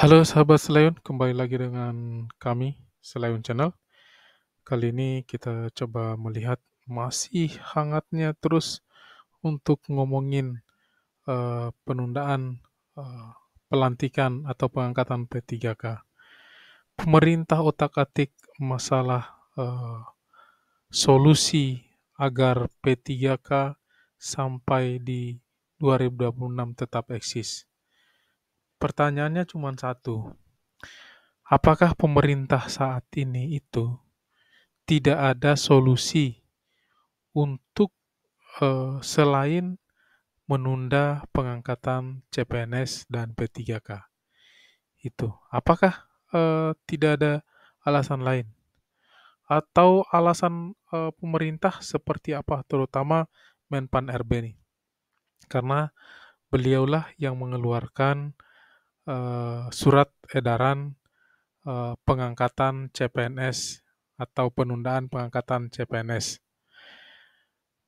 Halo sahabat Selayun, kembali lagi dengan kami, Selayun Channel. Kali ini kita coba melihat masih hangatnya terus untuk ngomongin penundaan eh, pelantikan atau pengangkatan P3K. Pemerintah otak-atik masalah solusi agar P3K sampai di 2026 tetap eksis. Pertanyaannya cuma satu, apakah pemerintah saat ini itu tidak ada solusi untuk selain menunda pengangkatan CPNS dan P3K itu? Apakah tidak ada alasan lain? Atau alasan pemerintah seperti apa, terutama Menpan RB nih? Karena beliaulah yang mengeluarkan surat edaran pengangkatan CPNS atau penundaan pengangkatan CPNS.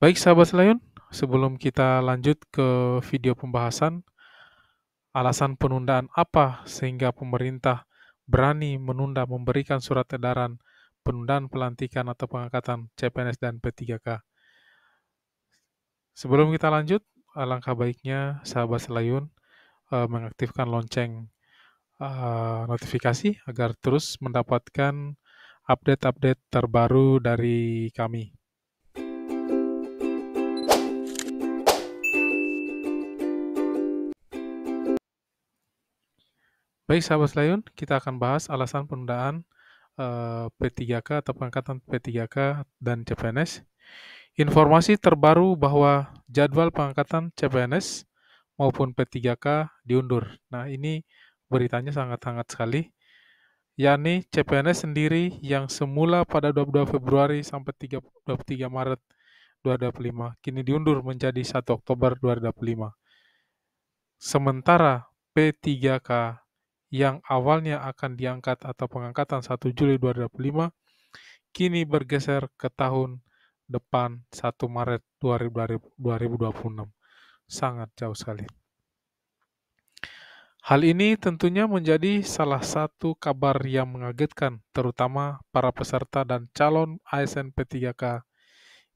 Baik sahabat Selayun, sebelum kita lanjut ke video pembahasan, alasan penundaan apa sehingga pemerintah berani menunda memberikan surat edaran penundaan pelantikan atau pengangkatan CPNS dan P3K. Sebelum kita lanjut, alangkah baiknya sahabat Selayun mengaktifkan lonceng notifikasi agar terus mendapatkan update-update terbaru dari kami. Baik sahabat Selayun, kita akan bahas alasan penundaan P3K atau pengangkatan P3K dan CPNS. Informasi terbaru bahwa jadwal pengangkatan CPNS maupun P3K diundur. Nah, ini beritanya sangat hangat sekali, yakni CPNS sendiri yang semula pada 22 Februari sampai 23 Maret 2025, kini diundur menjadi 1 Oktober 2025. Sementara P3K yang awalnya akan diangkat atau pengangkatan 1 Juli 2025, kini bergeser ke tahun depan 1 Maret 2026. Sangat jauh sekali. Hal ini tentunya menjadi salah satu kabar yang mengagetkan, terutama para peserta dan calon ASN P3K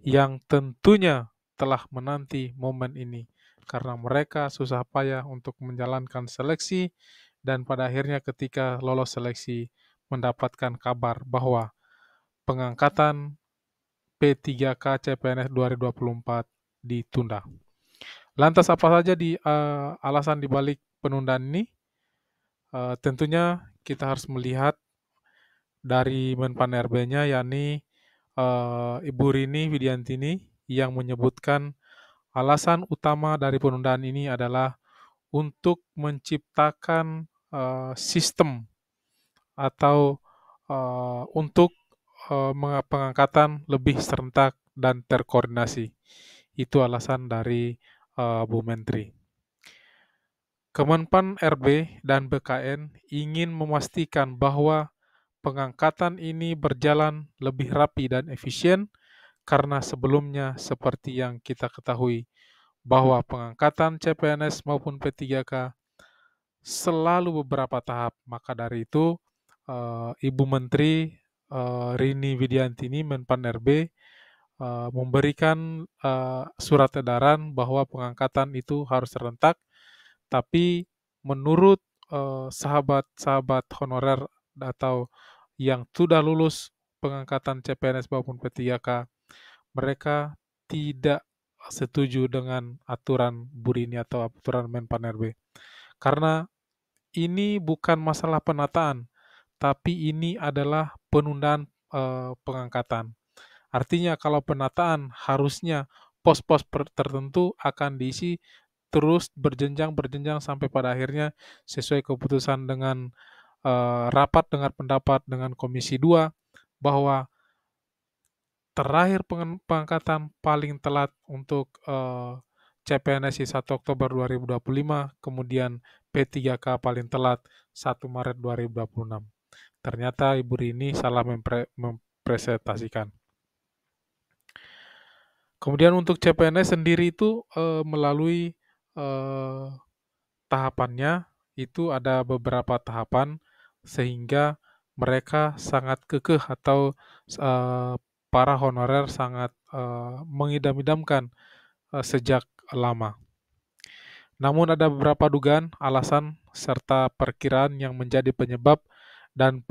yang tentunya telah menanti momen ini karena mereka susah payah untuk menjalankan seleksi dan pada akhirnya ketika lolos seleksi mendapatkan kabar bahwa pengangkatan P3K CPNS 2024 ditunda. Lantas apa saja alasan dibalik penundaan ini? Tentunya kita harus melihat dari Menpan RB-nya, yakni Ibu Rini Widiantini yang menyebutkan alasan utama dari penundaan ini adalah untuk menciptakan sistem atau untuk pengangkatan lebih serentak dan terkoordinasi. Itu alasan dari Bu Menteri. Kemenpan RB dan BKN ingin memastikan bahwa pengangkatan ini berjalan lebih rapi dan efisien karena sebelumnya seperti yang kita ketahui bahwa pengangkatan CPNS maupun P3K selalu beberapa tahap. Maka dari itu Ibu Menteri Rini Widiantini Menpan RB memberikan surat edaran bahwa pengangkatan itu harus serentak, tapi menurut sahabat-sahabat honorer atau yang sudah lulus pengangkatan CPNS maupun P3K, mereka tidak setuju dengan aturan Bu Rini atau aturan Menpan RB. Karena ini bukan masalah penataan, tapi ini adalah penundaan pengangkatan. Artinya kalau penataan harusnya pos-pos tertentu akan diisi terus berjenjang sampai pada akhirnya sesuai keputusan dengan rapat dengar pendapat dengan Komisi 2 bahwa terakhir pengangkatan paling telat untuk CPNS 1 Oktober 2025, kemudian P3K paling telat 1 Maret 2026. Ternyata Ibu Rini salah mempresentasikan. Kemudian untuk CPNS sendiri itu melalui tahapannya, itu ada beberapa tahapan sehingga mereka sangat kekeh atau eh, para honorer sangat mengidam-idamkan sejak lama. Namun ada beberapa dugaan, alasan, serta perkiraan yang menjadi penyebab dan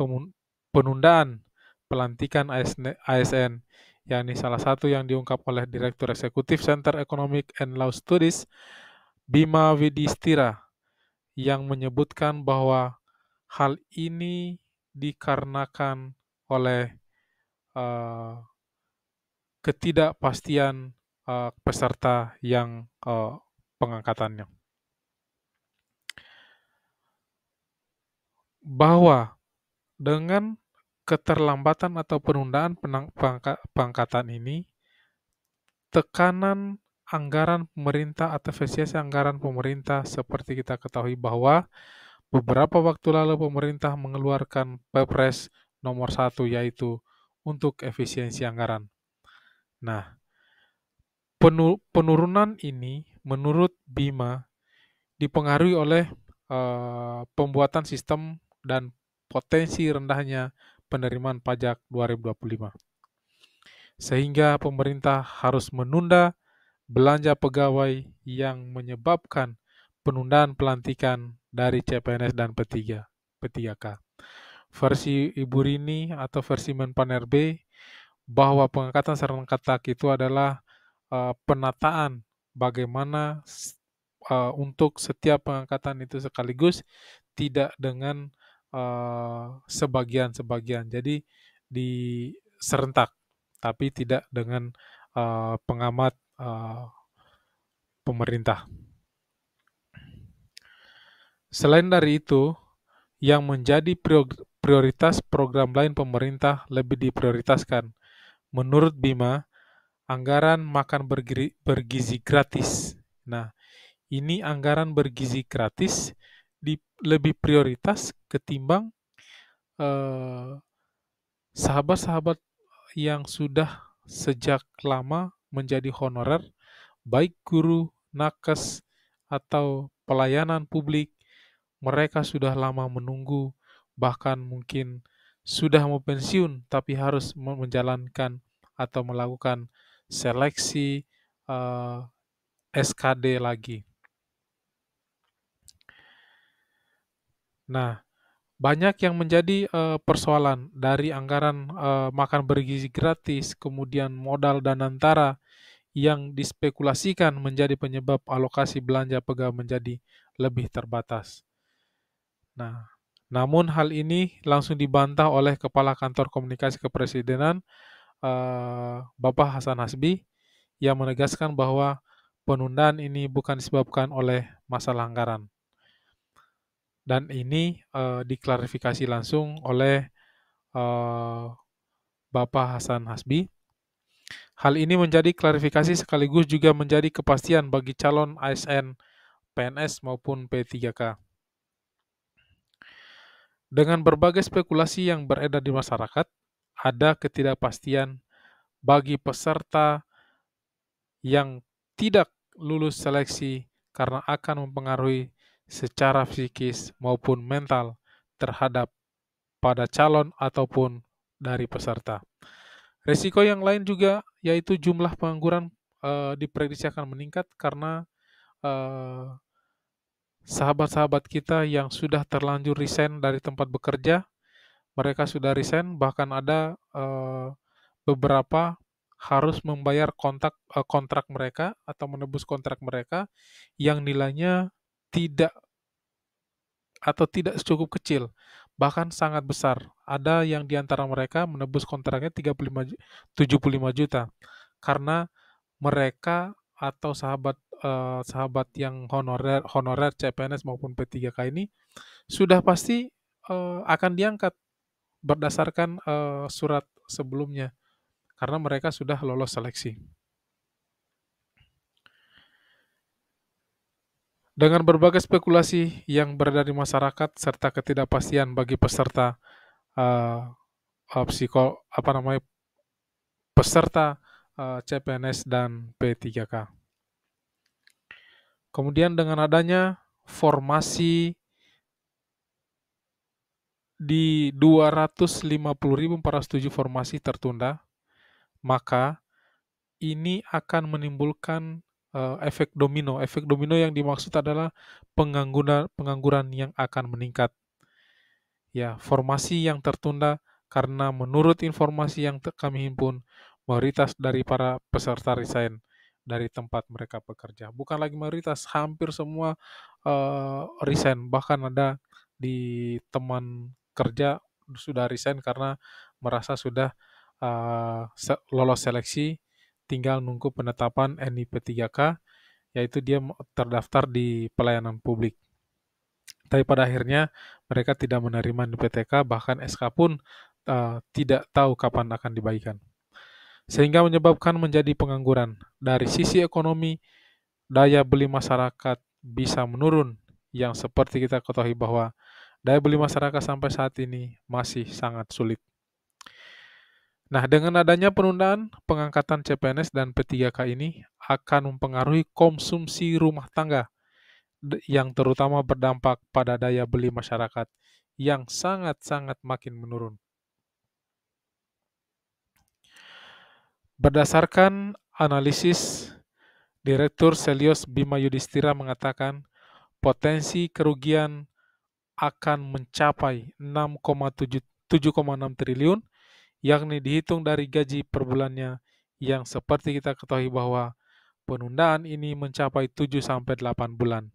penundaan pelantikan ASN, yakni salah satu yang diungkap oleh Direktur Eksekutif Center Economic and Law Studies, Bima Widistira, yang menyebutkan bahwa hal ini dikarenakan oleh eh, ketidakpastian peserta yang pengangkatannya. Bahwa dengan keterlambatan atau penundaan pengangkatan ini, tekanan anggaran pemerintah atau efisiensi anggaran pemerintah seperti kita ketahui bahwa beberapa waktu lalu pemerintah mengeluarkan Perpres nomor 1 yaitu untuk efisiensi anggaran. Nah, penurunan ini menurut Bima dipengaruhi oleh pembuatan sistem dan potensi rendahnya penerimaan pajak 2025. Sehingga pemerintah harus menunda belanja pegawai yang menyebabkan penundaan pelantikan dari CPNS dan P3K. Versi Ibu Rini atau versi Menpan RB bahwa pengangkatan serentak itu adalah penataan bagaimana untuk setiap pengangkatan itu sekaligus, tidak dengan sebagian-sebagian. Jadi serentak, tapi tidak dengan pengamat pemerintah. Selain dari itu, yang menjadi prioritas program lain pemerintah lebih diprioritaskan. Menurut Bima, anggaran makan bergizi gratis. Nah, ini anggaran bergizi gratis lebih prioritas ketimbang sahabat-sahabat yang sudah sejak lama menjadi honorer, baik guru, nakes, atau pelayanan publik. Mereka sudah lama menunggu, bahkan mungkin sudah mau pensiun, tapi harus menjalankan atau melakukan seleksi SKD lagi. Nah, banyak yang menjadi persoalan dari anggaran makan bergizi gratis, kemudian modal dan antara yang dispekulasikan menjadi penyebab alokasi belanja pegawai menjadi lebih terbatas. Nah, namun hal ini langsung dibantah oleh Kepala Kantor Komunikasi Kepresidenan, Bapak Hasan Hasbi, yang menegaskan bahwa penundaan ini bukan disebabkan oleh masalah anggaran. Dan ini diklarifikasi langsung oleh Bapak Hasan Hasbi. Hal ini menjadi klarifikasi sekaligus juga menjadi kepastian bagi calon ASN, PNS maupun P3K. Dengan berbagai spekulasi yang beredar di masyarakat, ada ketidakpastian bagi peserta yang tidak lulus seleksi karena akan mempengaruhi secara psikis maupun mental terhadap pada calon ataupun dari peserta. Risiko yang lain juga yaitu jumlah pengangguran diprediksi akan meningkat karena sahabat-sahabat kita yang sudah terlanjur resign dari tempat bekerja, mereka sudah resign, bahkan ada beberapa harus membayar kontrak mereka atau menebus kontrak mereka yang nilainya tidak cukup kecil, bahkan sangat besar. Ada yang di antara mereka menebus kontraknya 75 juta karena mereka atau sahabat yang honorer CPNS maupun P3K ini sudah pasti akan diangkat berdasarkan surat sebelumnya karena mereka sudah lolos seleksi. Dengan berbagai spekulasi yang beredar di masyarakat serta ketidakpastian bagi peserta peserta CPNS dan P3K. Kemudian dengan adanya formasi di 250.407 formasi tertunda, maka ini akan menimbulkan efek domino. Efek domino yang dimaksud adalah pengangguran yang akan meningkat. Ya, formasi yang tertunda karena menurut informasi yang kami himpun, mayoritas dari para peserta resign dari tempat mereka bekerja. Bukan lagi mayoritas, hampir semua resign. Bahkan ada di teman kerja sudah resign karena merasa sudah lolos seleksi, tinggal nunggu penetapan NIP 3K, yaitu dia terdaftar di pelayanan publik. Tapi pada akhirnya mereka tidak menerima NIPTK, bahkan SK pun tidak tahu kapan akan dibagikan. Sehingga menyebabkan menjadi pengangguran. Dari sisi ekonomi, daya beli masyarakat bisa menurun, yang seperti kita ketahui bahwa daya beli masyarakat sampai saat ini masih sangat sulit. Nah, dengan adanya penundaan pengangkatan CPNS dan P3K ini akan mempengaruhi konsumsi rumah tangga yang terutama berdampak pada daya beli masyarakat yang sangat-sangat makin menurun. Berdasarkan analisis, Direktur Selios Bima Yudhistira mengatakan potensi kerugian akan mencapai 7,6 triliun, yakni dihitung dari gaji per bulannya yang seperti kita ketahui bahwa penundaan ini mencapai 7-8 bulan.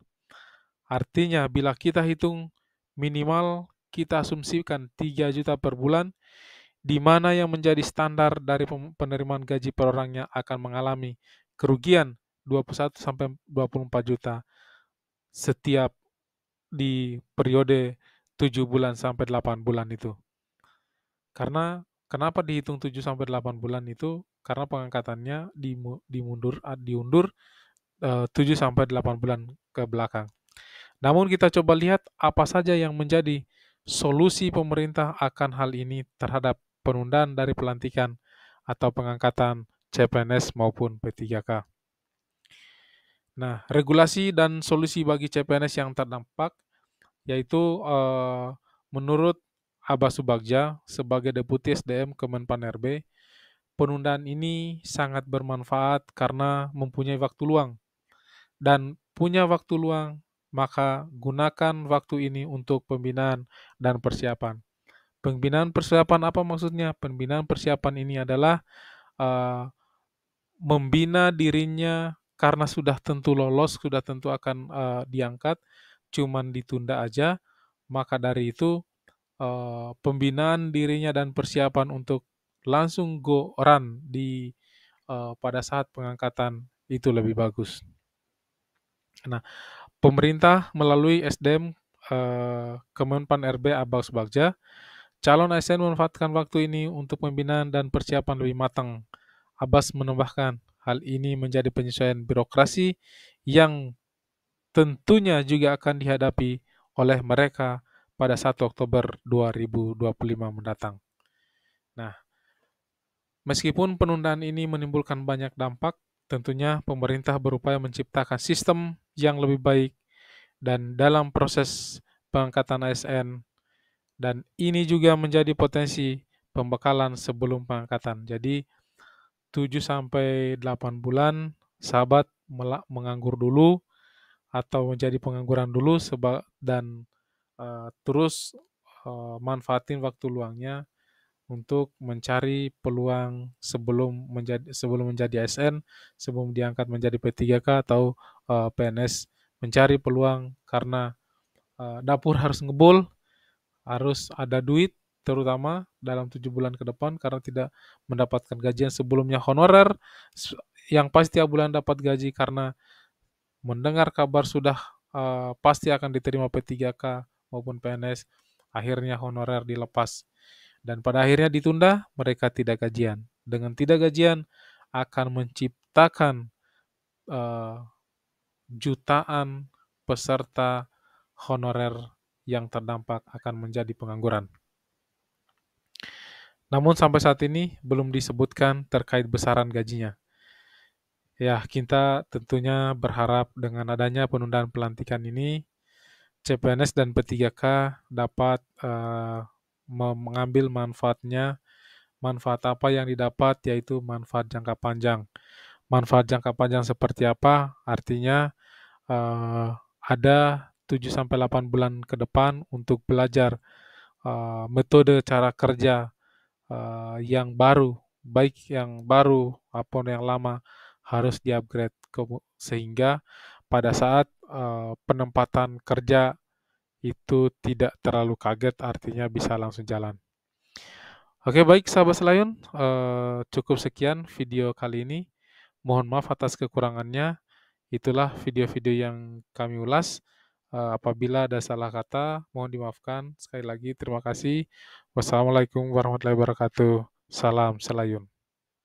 Artinya bila kita hitung minimal kita asumsikan 3 juta per bulan, di mana yang menjadi standar dari penerimaan gaji per orangnya akan mengalami kerugian 21-24 juta setiap di periode 7 bulan sampai 8 bulan itu. Karena kenapa dihitung 7-8 bulan itu? Karena pengangkatannya diundur 7-8 bulan ke belakang. Namun kita coba lihat apa saja yang menjadi solusi pemerintah akan hal ini terhadap penundaan dari pelantikan atau pengangkatan CPNS maupun P3K. Nah, regulasi dan solusi bagi CPNS yang terdampak yaitu menurut Abbas Subagja sebagai Deputi SDM Kemenpan RB, penundaan ini sangat bermanfaat karena mempunyai waktu luang. Dan punya waktu luang, maka gunakan waktu ini untuk pembinaan dan persiapan. Pembinaan persiapan apa maksudnya? Pembinaan persiapan ini adalah membina dirinya karena sudah tentu lolos, sudah tentu akan diangkat, cuman ditunda aja. Maka dari itu pembinaan dirinya dan persiapan untuk langsung go run di pada saat pengangkatan itu lebih bagus. Nah, pemerintah melalui SDM Kemenpan RB Abbas Subagja, calon ASN memanfaatkan waktu ini untuk pembinaan dan persiapan lebih matang. Abbas menambahkan, hal ini menjadi penyesuaian birokrasi yang tentunya juga akan dihadapi oleh mereka pada 1 Oktober 2025 mendatang. Nah, meskipun penundaan ini menimbulkan banyak dampak, tentunya pemerintah berupaya menciptakan sistem yang lebih baik dan dalam proses pengangkatan ASN, dan ini juga menjadi potensi pembekalan sebelum pengangkatan. Jadi 7-8 bulan sahabat menganggur dulu atau menjadi pengangguran dulu dan terus manfaatin waktu luangnya untuk mencari peluang sebelum menjadi ASN, sebelum diangkat menjadi P3K atau PNS, mencari peluang karena dapur harus ngebul, harus ada duit terutama dalam 7 bulan ke depan karena tidak mendapatkan gajian sebelumnya honorer, yang pasti tiap bulan dapat gaji karena mendengar kabar sudah pasti akan diterima P3K maupun PNS, akhirnya honorer dilepas. Dan pada akhirnya ditunda, mereka tidak gajian. Dengan tidak gajian akan menciptakan jutaan peserta honorer yang terdampak akan menjadi pengangguran. Namun sampai saat ini belum disebutkan terkait besaran gajinya. Ya, kita tentunya berharap dengan adanya penundaan pelantikan ini, CPNS dan P3K dapat mengambil manfaatnya. Manfaat apa yang didapat yaitu manfaat jangka panjang. Manfaat jangka panjang seperti apa? Artinya ada 7 sampai 8 bulan ke depan untuk belajar metode cara kerja yang baru, baik yang baru maupun yang lama harus di-upgrade sehingga pada saat penempatan kerja itu tidak terlalu kaget, artinya bisa langsung jalan. Oke, baik sahabat Selayun, cukup sekian video kali ini. Mohon maaf atas kekurangannya. Itulah video-video yang kami ulas. Apabila ada salah kata, mohon dimaafkan. Sekali lagi terima kasih. Wassalamualaikum warahmatullahi wabarakatuh. Salam Selayun.